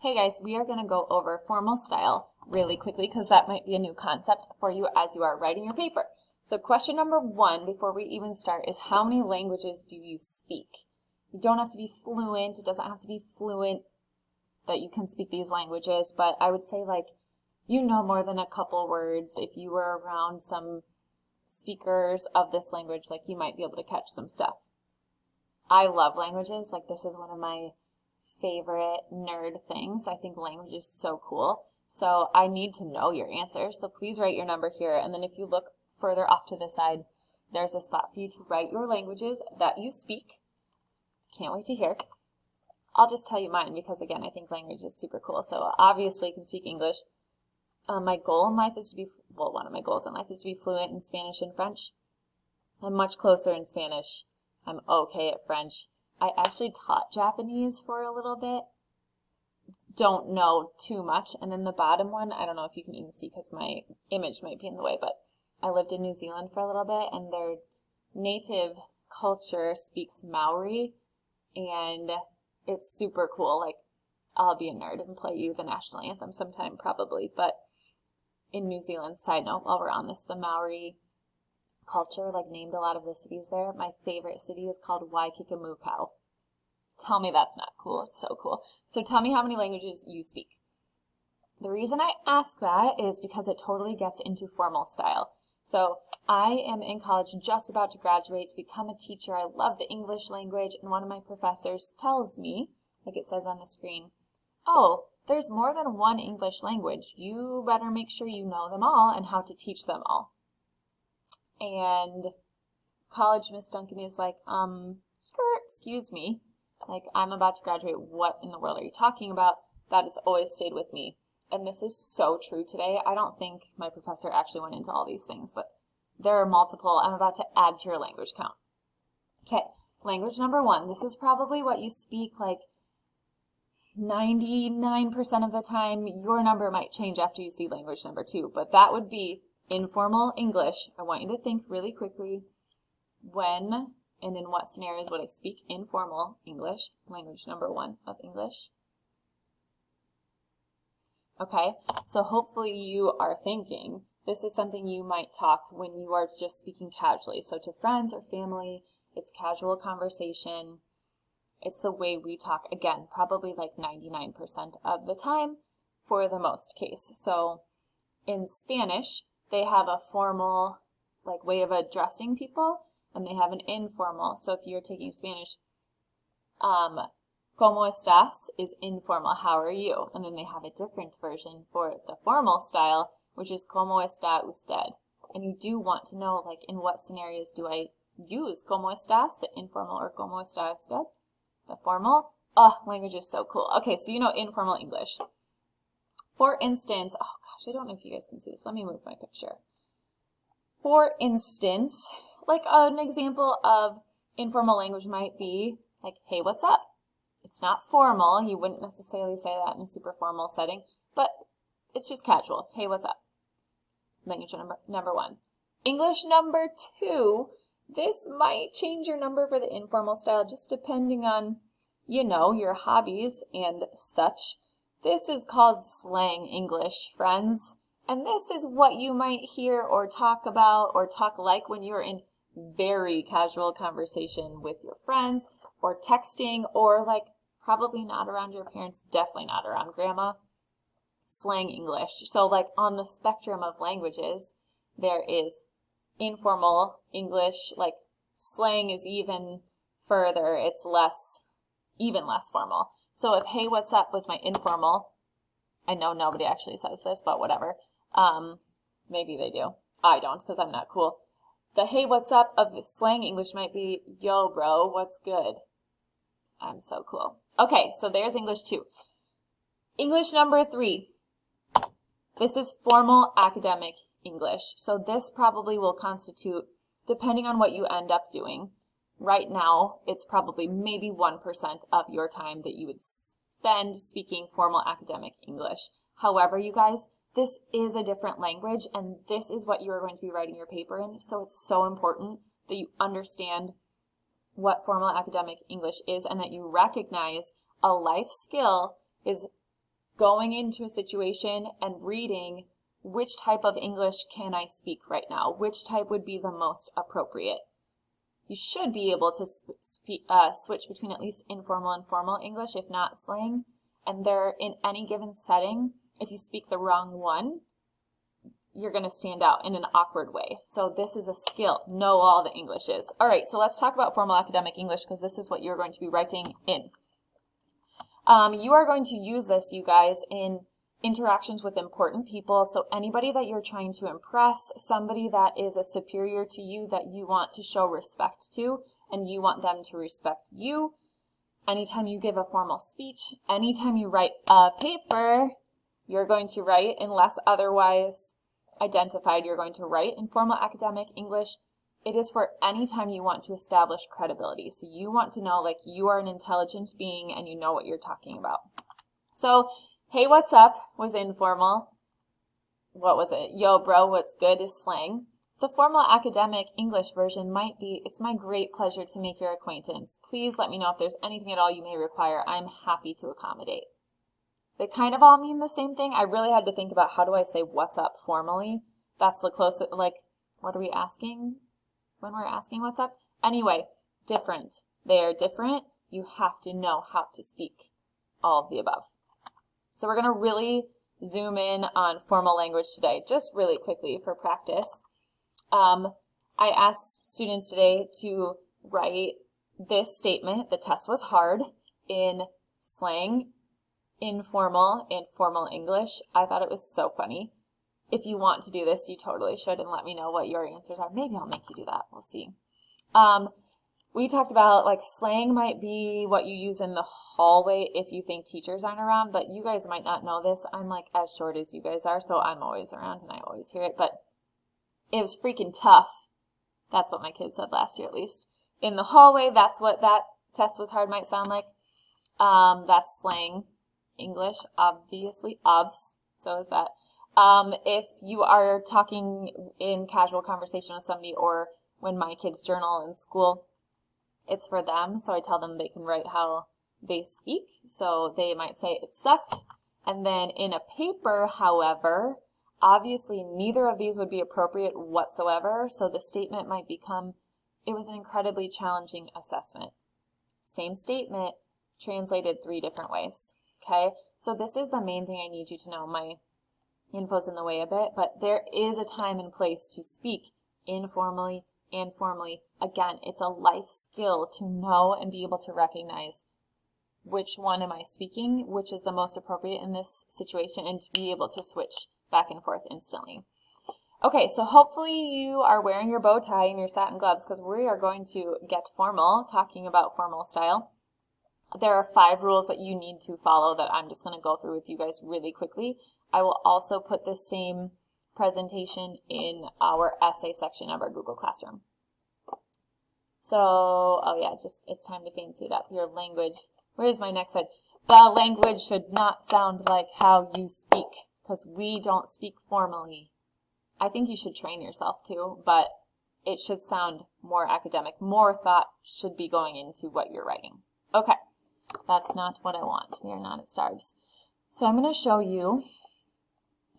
Hey guys, we are going to go over formal style really quickly because that might be a new concept for you as you are writing your paper. So question number 1 before we even start is how many languages do you speak? You don't have to be fluent. It doesn't have to be fluent that you can speak these languages, but I would say you know more than a couple words. If you were around some speakers of this language, you might be able to catch some stuff. I love languages. This is one of my favorite nerd things. I think language is so cool. So I need to know your answers. So please write your number here. And then if you look further off to the side, there's a spot for you to write your languages that you speak. Can't wait to hear. I'll just tell you mine because, again, I think language is super cool. So obviously you can speak English. My goal in life is to be, one of my goals in life is to be fluent in Spanish and French. I'm much closer in Spanish. I'm okay at French. I actually taught Japanese for a little bit. Don't know too much. And then the bottom one, I don't know if you can even see because my image might be in the way, but I lived in New Zealand for a little bit, and their native culture speaks Maori, and it's super cool. I'll be a nerd and play you the national anthem sometime probably, but in New Zealand, side note, while we're on this, the Maori culture named a lot of the cities there. My favorite city is called Waikikimukau. Tell me that's not cool. It's so cool. So tell me how many languages you speak. The reason I ask that is because it totally gets into formal style. So I am in college, just about to graduate to become a teacher. I love the English language, and one of my professors tells me, like it says on the screen, oh, there's more than one English language. You better make sure you know them all and how to teach them all. And college Miss Duncan is excuse me, I'm about to graduate. What in the world are you talking about? That has always stayed with me. And this is so true today. I don't think my professor actually went into all these things, but there are multiple. I'm about to add to your language count. Okay, language number 1. This is probably what you speak 99% of the time. Your number might change after you see language number 2, but that would be informal English. I want you to think really quickly. When and in what scenarios would I speak informal English? Language number 1 of English. Okay, so hopefully you are thinking this is something you might talk when you are just speaking casually. So to friends or family, it's casual conversation. It's the way we talk, again, probably 99% of the time for the most case. So in Spanish, they have a formal way of addressing people, and they have an informal. So if you're taking Spanish, ¿Cómo estás is informal, how are you? And then they have a different version for the formal style, which is ¿Cómo está usted? And you do want to know, in what scenarios do I use ¿Cómo estás, the informal, or ¿Cómo está usted, the formal? Oh, language is so cool. Okay, so you know informal English. For instance, oh gosh, I don't know if you guys can see this. Let me move my picture. For instance, an example of informal language might be hey, what's up? It's not formal. You wouldn't necessarily say that in a super formal setting, but it's just casual. Hey, what's up? Language number 1. English number 2. This might change your number for the informal style, just depending on, your hobbies and such. This is called slang English, friends. And this is what you might hear or talk about or talk when you're in very casual conversation with your friends or texting or probably not around your parents, definitely not around grandma. Slang English. So on the spectrum of languages, there is informal English, slang is even further. It's even less formal. So if hey, what's up was my informal, I know nobody actually says this, but whatever. Maybe they do. I don't because I'm not cool. The hey, what's up of the slang English might be, yo, bro, what's good? I'm so cool. Okay, so there's English 2. English number 3. This is formal academic English. So this probably will constitute, depending on what you end up doing, right now, it's probably maybe 1% of your time that you would spend speaking formal academic English. However, you guys, this is a different language, and this is what you're going to be writing your paper in, so it's so important that you understand what formal academic English is and that you recognize a life skill is going into a situation and reading which type of English can I speak right now, which type would be the most appropriate. You should be able to switch between at least informal and formal English, if not slang. And there, in any given setting, if you speak the wrong one, you're going to stand out in an awkward way. So this is a skill. Know all the Englishes. All right, so let's talk about formal academic English because this is what you're going to be writing in. You are going to use this, you guys, in interactions with important people. So anybody that you're trying to impress, somebody that is a superior to you that you want to show respect to, and you want them to respect you. Anytime you give a formal speech, anytime you write a paper, you're going to write, unless otherwise identified, you're going to write in formal academic English. It is for any time you want to establish credibility. So you want to know, like, you are an intelligent being and you know what you're talking about. So, hey, what's up was informal. What was it? Yo, bro, what's good is slang. The formal academic English version might be, it's my great pleasure to make your acquaintance. Please let me know if there's anything at all you may require. I'm happy to accommodate. They kind of all mean the same thing. I really had to think about how do I say what's up formally. That's the closest, like, what are we asking when we're asking what's up? Anyway, different. They are different. You have to know how to speak all of the above. So we're going to really zoom in on formal language today, just really quickly for practice. I asked students today to write this statement, the test was hard, in slang, informal, and formal English. I thought it was so funny. If you want to do this, you totally should, and let me know what your answers are. Maybe I'll make you do that. We'll see. We talked about, like, slang might be what you use in the hallway if you think teachers aren't around, but you guys might not know this. I'm, like, as short as you guys are, so I'm always around and I always hear it, but it was freaking tough. That's what my kids said last year, at least. In the hallway, that's what that test was hard might sound like. That's slang English, obviously. Obvs, so is that. If you are talking in casual conversation with somebody, or when my kids journal in school, it's for them, so I tell them they can write how they speak. So they might say it sucked. And then in a paper, however, obviously neither of these would be appropriate whatsoever, so the statement might become, it was an incredibly challenging assessment. Same statement, translated 3 different ways. Okay, so this is the main thing I need you to know. My info's in the way a bit, but there is a time and place to speak informally and formally. Again, it's a life skill to know and be able to recognize which one am I speaking, which is the most appropriate in this situation, and to be able to switch back and forth instantly. Okay, so hopefully you are wearing your bow tie and your satin gloves because we are going to get formal, talking about formal style. There are 5 rules that you need to follow that I'm just going to go through with you guys really quickly. I will also put the same presentation in our essay section of our Google Classroom. So, oh yeah, it's time to fancy it up. Your language, where's my next slide? The language should not sound like how you speak, because we don't speak formally. I think you should train yourself too, but it should sound more academic. More thought should be going into what you're writing. Okay, that's not what I want. We are not at Starbs. So I'm going to show you.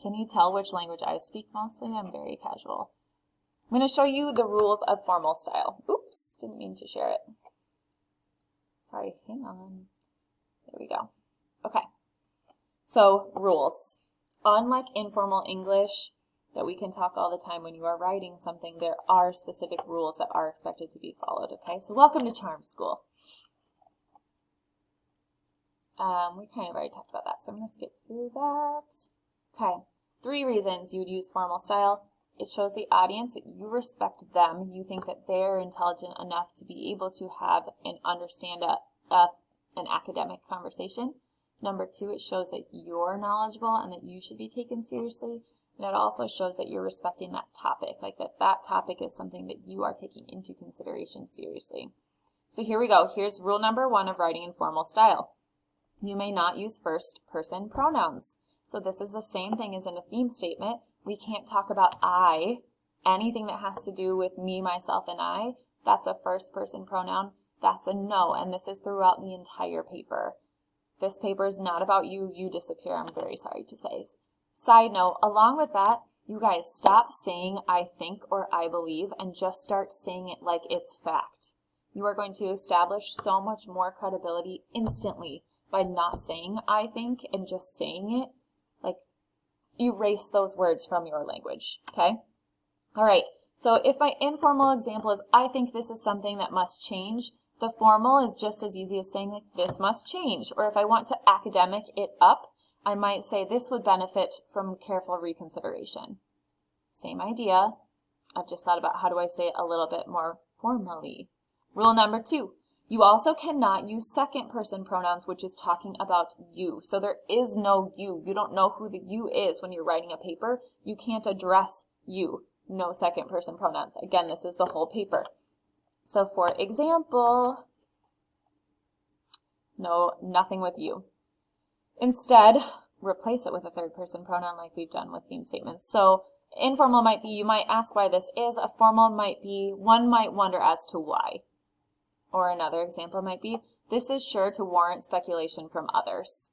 Can you tell which language I speak mostly? I'm very casual. I'm going to show you the rules of formal style. Oops, didn't mean to share it. Sorry, hang on. There we go. Okay, so rules. Unlike informal English that we can talk all the time when you are writing something, there are specific rules that are expected to be followed, okay? So welcome to Charm School. We kind of already talked about that, so I'm going to skip through that. Okay, 3 reasons you would use formal style. It shows the audience that you respect them. You think that they're intelligent enough to be able to have and understand an academic conversation. Number 2, it shows that you're knowledgeable and that you should be taken seriously. And it also shows that you're respecting that topic, like that topic is something that you are taking into consideration seriously. So here we go. Here's rule number 1 of writing in formal style. You may not use first-person pronouns. So this is the same thing as in a theme statement. We can't talk about I. Anything that has to do with me, myself, and I, that's a first-person pronoun. That's a no, and this is throughout the entire paper. This paper is not about you. You disappear, I'm very sorry to say. Side note, along with that, you guys stop saying I think or I believe and just start saying it like it's fact. You are going to establish so much more credibility instantly by not saying I think and just saying it. Like, erase those words from your language, okay? All right, so if my informal example is I think this is something that must change, the formal is just as easy as saying like this must change. Or if I want to academic it up, I might say this would benefit from careful reconsideration. Same idea. I've just thought about how do I say it a little bit more formally. Rule number 2, you also cannot use second person pronouns, which is talking about you. So there is no you. You don't know who the you is when you're writing a paper. You can't address you. No second person pronouns. Again, this is the whole paper. So for example, no, nothing with you. Instead, replace it with a third person pronoun like we've done with theme statements. So informal might be, you might ask why this is. A formal might be, one might wonder as to why. Or another example might be, this is sure to warrant speculation from others.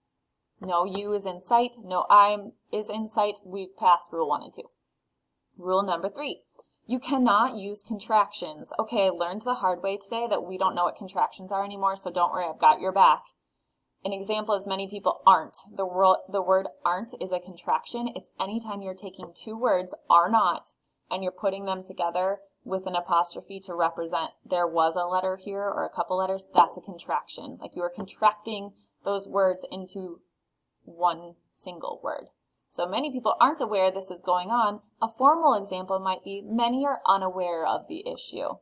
No you is in sight, no I is in sight. We've passed rule 1 and 2. Rule number 3, you cannot use contractions. Okay, I learned the hard way today that we don't know what contractions are anymore, so don't worry, I've got your back. An example is many people aren't. The word aren't is a contraction. It's anytime you're taking two words, are not, and you're putting them together with an apostrophe to represent there was a letter here or a couple letters, that's a contraction. Like you are contracting those words into one single word. So many people aren't aware this is going on. A formal example might be many are unaware of the issue.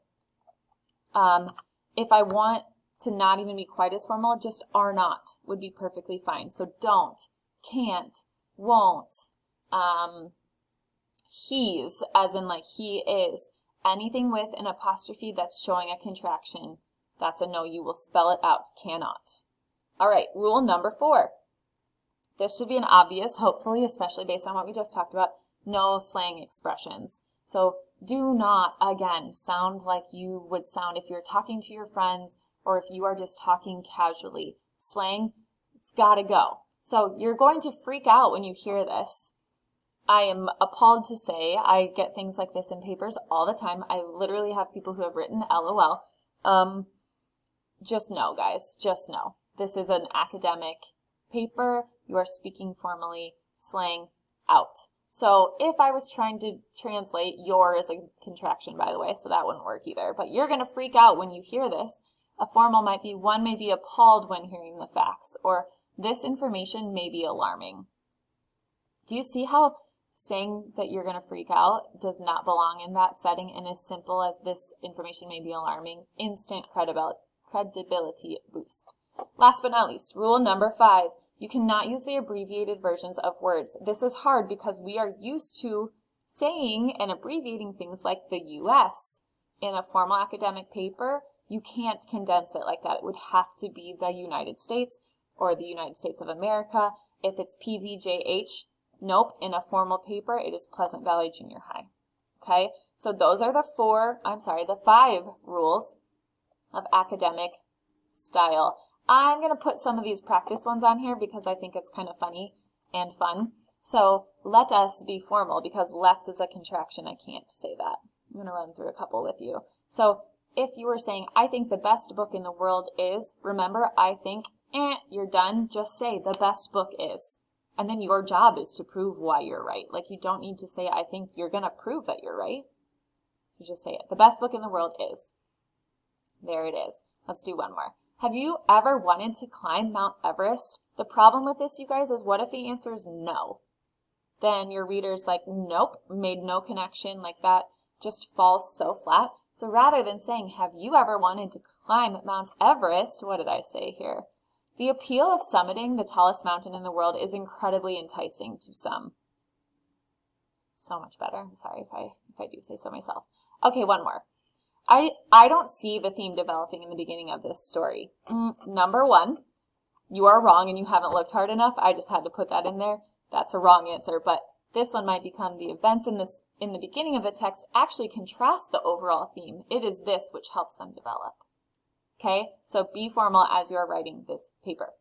If I want to not even be quite as formal, just are not would be perfectly fine. So don't, can't, won't, he's, as in like he is. Anything with an apostrophe that's showing a contraction, that's a no. You will spell it out, cannot. All right, rule number 4. This should be an obvious, hopefully, especially based on what we just talked about, no slang expressions. So do not, again, sound like you would sound if you're talking to your friends or if you are just talking casually. Slang, it's gotta go. So you're going to freak out when you hear this. I am appalled to say I get things like this in papers all the time. I literally have people who have written LOL. Just know, guys, just know. This is an academic paper. You are speaking formally. Slang out. So if I was trying to translate, your is a contraction, by the way, so that wouldn't work either. But you're going to freak out when you hear this. A formal might be, one may be appalled when hearing the facts, or this information may be alarming. Do you see how saying that you're going to freak out does not belong in that setting, and as simple as this information may be alarming, instant credibility boost. Last but not least, rule number 5, you cannot use the abbreviated versions of words. This is hard because we are used to saying and abbreviating things like the U.S. In a formal academic paper, you can't condense it like that. It would have to be the United States or the United States of America. If it's PVJH, nope, in a formal paper, it is Pleasant Valley Junior High. Okay, so those are the 5 rules of academic style. I'm going to put some of these practice ones on here because I think it's kind of funny and fun. So let us be formal because let's is a contraction. I can't say that. I'm going to run through a couple with you. So if you were saying, I think the best book in the world is, remember, I think, you're done. Just say the best book is. And then your job is to prove why you're right. Like you don't need to say, I think, you're going to prove that you're right. So just say it. The best book in the world is. There it is. Let's do one more. Have you ever wanted to climb Mount Everest? The problem with this, you guys, is what if the answer is no? Then your reader's like, nope, made no connection, like that just falls so flat. So rather than saying, have you ever wanted to climb Mount Everest? What did I say here? The appeal of summiting the tallest mountain in the world is incredibly enticing to some. So much better. I'm sorry if I do say so myself. Okay, one more. I don't see the theme developing in the beginning of this story. Number 1, you are wrong and you haven't looked hard enough. I just had to put that in there. That's a wrong answer, but this one might become the events in the beginning of the text actually contrast the overall theme. It is this which helps them develop. Okay, so be formal as you are writing this paper.